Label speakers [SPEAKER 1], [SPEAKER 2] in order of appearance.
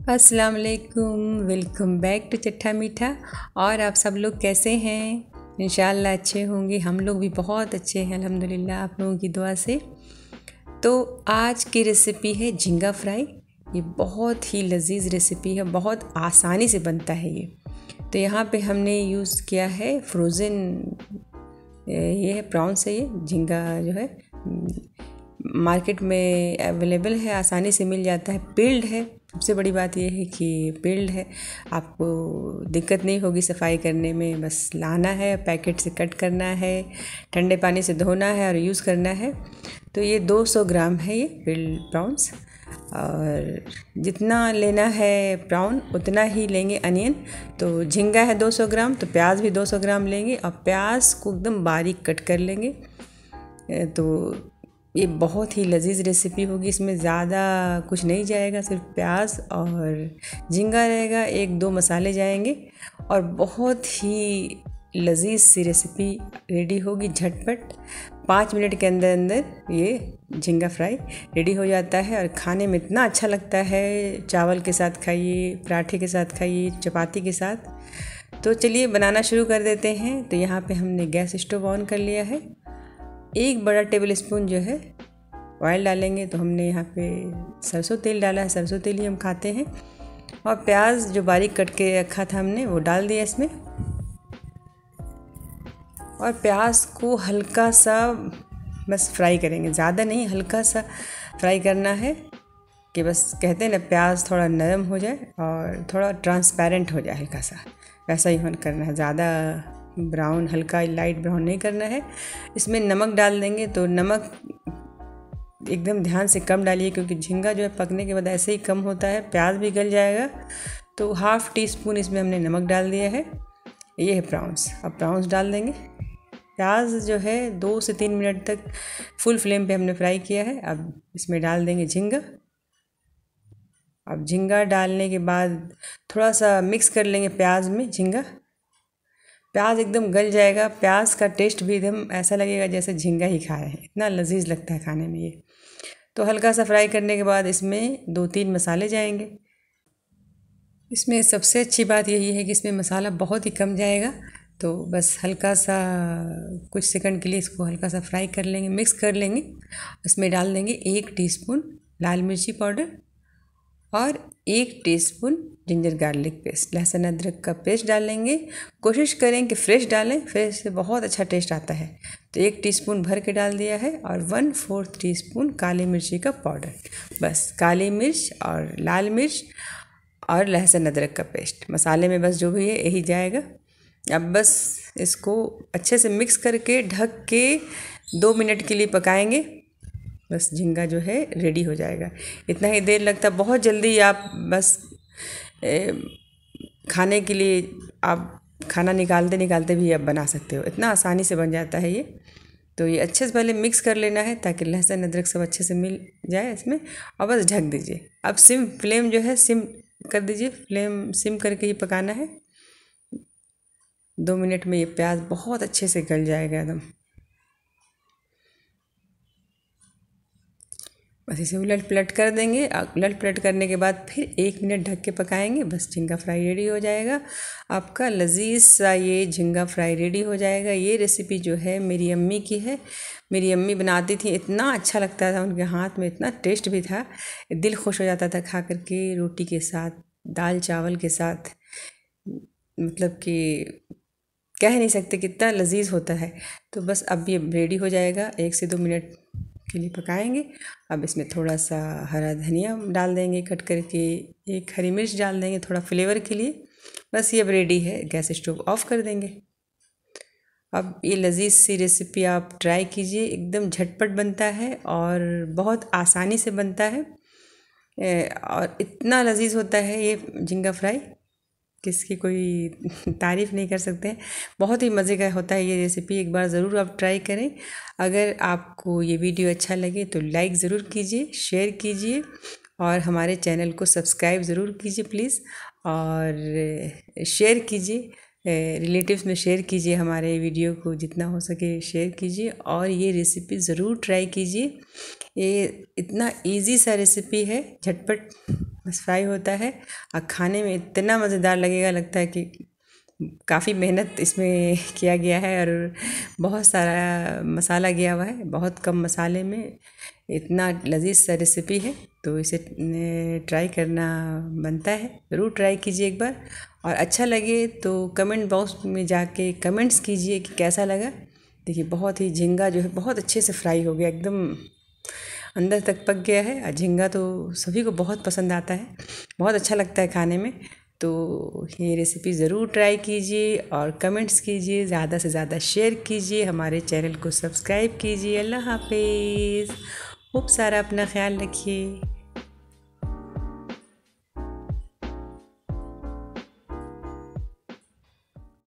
[SPEAKER 1] अस्सलाम वालेकुम, welcome back to चट्टा मीठा। और आप सब लोग कैसे हैं? इंशाल्लाह अच्छे होंगे। हम लोग भी बहुत अच्छे हैं अल्हम्दुलिल्लाह, आप लोगों की दुआ से। तो आज की रेसिपी है झींगा फ्राई। ये बहुत ही लजीज रेसिपी है, बहुत आसानी से बनता है ये। तो यहाँ पे हमने यूज़ किया है फ्रोज़न, ये है प्रॉन्स है। ये झींगा जो है मार्केट में अवेलेबल है, आसानी से मिल जाता है। पिल्ड है, सबसे बड़ी बात यह है कि पिल्ड है, आपको दिक्कत नहीं होगी सफाई करने में। बस लाना है, पैकेट से कट करना है, ठंडे पानी से धोना है और यूज़ करना है। तो ये 200 ग्राम है ये पिल्ड प्रॉन्स। और जितना लेना है प्राउन उतना ही लेंगे अनियन। तो झींगा है 200 ग्राम, तो प्याज भी 200 ग्राम लेंगे और प्याज को एकदम बारीक कट कर लेंगे। तो ये बहुत ही लजीज रेसिपी होगी, इसमें ज़्यादा कुछ नहीं जाएगा, सिर्फ प्याज और झींगा रहेगा, 1-2 मसाले जाएंगे और बहुत ही लजीज सी रेसिपी रेडी होगी झटपट। 5 मिनट के अंदर अंदर ये झींगा फ्राई रेडी हो जाता है और खाने में इतना अच्छा लगता है। चावल के साथ खाइए, पराठे के साथ खाइए, चपाती के साथ। तो चलिए बनाना शुरू कर देते हैं। तो यहाँ पे हमने गैस स्टोव ऑन कर लिया है। 1 बड़ा टेबल स्पून जो है ऑयल डालेंगे। तो हमने यहाँ पे सरसों तेल डाला है, सरसों तेल ही हम खाते हैं। और प्याज जो बारीक कट के रखा था हमने वो डाल दिया इसमें। और प्याज को हल्का सा बस फ्राई करेंगे, ज़्यादा नहीं, हल्का सा फ्राई करना है कि बस कहते हैं ना प्याज थोड़ा नरम हो जाए और थोड़ा ट्रांसपेरेंट हो जाए, हल्का सा वैसा ही करना है। ज़्यादा ब्राउन, हल्का लाइट ब्राउन नहीं करना है। इसमें नमक डाल देंगे, तो नमक एकदम ध्यान से कम डालिए क्योंकि झींगा जो है पकने के बाद ऐसे ही कम होता है, प्याज भी गल जाएगा। तो 1/2 टीस्पून इसमें हमने नमक डाल दिया है। ये है प्रॉन्स, अब प्रॉन्स डाल देंगे। प्याज जो है 2 से 3 मिनट तक फुल फ्लेम पे हमने फ्राई किया है। अब इसमें डाल देंगे झींगा। अब झींगा डालने के बाद थोड़ा सा मिक्स कर लेंगे प्याज में झींगा। प्याज एकदम गल जाएगा, प्याज का टेस्ट भी एकदम ऐसा लगेगा जैसे झींगा ही खाए हैं, इतना लजीज लगता है खाने में ये। तो हल्का सा फ्राई करने के बाद इसमें 2-3 मसाले जाएंगे। इसमें सबसे अच्छी बात यही है कि इसमें मसाला बहुत ही कम जाएगा। तो बस हल्का सा कुछ सेकंड के लिए इसको हल्का सा फ्राई कर लेंगे, मिक्स कर लेंगे। इसमें डाल देंगे 1 टीस्पून लाल मिर्ची पाउडर और 1 टीस्पून जिंजर गार्लिक पेस्ट, लहसुन अदरक का पेस्ट डालेंगे। कोशिश करें कि फ्रेश डालें, फ्रेश से बहुत अच्छा टेस्ट आता है। तो 1 टीस्पून भर के डाल दिया है। और 1/4 टीस्पून काली मिर्ची का पाउडर। बस काली मिर्च और लाल मिर्च और लहसुन अदरक का पेस्ट, मसाले में बस जो भी है यही जाएगा। अब बस इसको अच्छे से मिक्स करके ढक के 2 मिनट के लिए पकाएंगे। बस झींगा जो है रेडी हो जाएगा। इतना ही देर लगता है, बहुत जल्दी। आप बस खाने के लिए आप खाना निकालते निकालते भी आप बना सकते हो, इतना आसानी से बन जाता है ये। तो ये अच्छे से पहले मिक्स कर लेना है ताकि लहसुन अदरक सब अच्छे से मिल जाए इसमें। और बस ढक दीजिए। अब सिम फ्लेम जो है सिम कर दीजिए, फ्लेम सिम करके ही पकाना है। 2 मिनट में ये प्याज बहुत अच्छे से गल जाएगा एकदम। बस इसे उलट पलट कर देंगे। उलट पलट करने के बाद फिर 1 मिनट ढक के पकाएंगे। बस झींगा फ्राई रेडी हो जाएगा आपका लजीज सा। ये झींगा फ्राई रेडी हो जाएगा। ये रेसिपी जो है मेरी अम्मी की है, मेरी अम्मी बनाती थी, इतना अच्छा लगता था उनके हाथ में, इतना टेस्ट भी था, दिल खुश हो जाता था खा करके, रोटी के साथ, दाल चावल के साथ। मतलब कि कह नहीं सकते कितना लजीज होता है। तो बस अब ये रेडी हो जाएगा, 1 से 2 मिनट के लिए पकाएंगे। अब इसमें थोड़ा सा हरा धनिया डाल देंगे कट करके, 1 हरी मिर्च डाल देंगे थोड़ा फ्लेवर के लिए। बस ये अब रेडी है, गैस स्टोव ऑफ कर देंगे। अब ये लजीज सी रेसिपी आप ट्राई कीजिए, एकदम झटपट बनता है और बहुत आसानी से बनता है। और इतना लजीज होता है ये झींगा फ्राई, किसकी कोई तारीफ़ नहीं कर सकते हैं। बहुत ही मज़े का होता है ये रेसिपी, एक बार ज़रूर आप ट्राई करें। अगर आपको ये वीडियो अच्छा लगे तो लाइक ज़रूर कीजिए, शेयर कीजिए और हमारे चैनल को सब्सक्राइब ज़रूर कीजिए प्लीज़। और शेयर कीजिए, रिलेटिव्स में शेयर कीजिए, हमारे वीडियो को जितना हो सके शेयर कीजिए। और ये रेसिपी ज़रूर ट्राई कीजिए। ये इतना इजी सा रेसिपी है, झटपट बस फ्राई होता है और खाने में इतना मज़ेदार लगेगा, लगता है कि काफ़ी मेहनत इसमें किया गया है और बहुत सारा मसाला गया हुआ है, बहुत कम मसाले में इतना लजीज सा रेसिपी है। तो इसे ट्राई करना बनता है, ज़रूर ट्राई कीजिए एक बार। और अच्छा लगे तो कमेंट बॉक्स में जाके कमेंट्स कीजिए कि कैसा लगा। देखिए बहुत ही झींगा जो है बहुत अच्छे से फ्राई हो गया, एकदम अंदर तक पक गया है। और झींगा तो सभी को बहुत पसंद आता है, बहुत अच्छा लगता है खाने में। तो ये रेसिपी ज़रूर ट्राई कीजिए और कमेंट्स कीजिए, ज़्यादा से ज़्यादा शेयर कीजिए, हमारे चैनल को सब्सक्राइब कीजिए। अल्लाह हाफिज़। खूब सारा अपना ख्याल रखिए।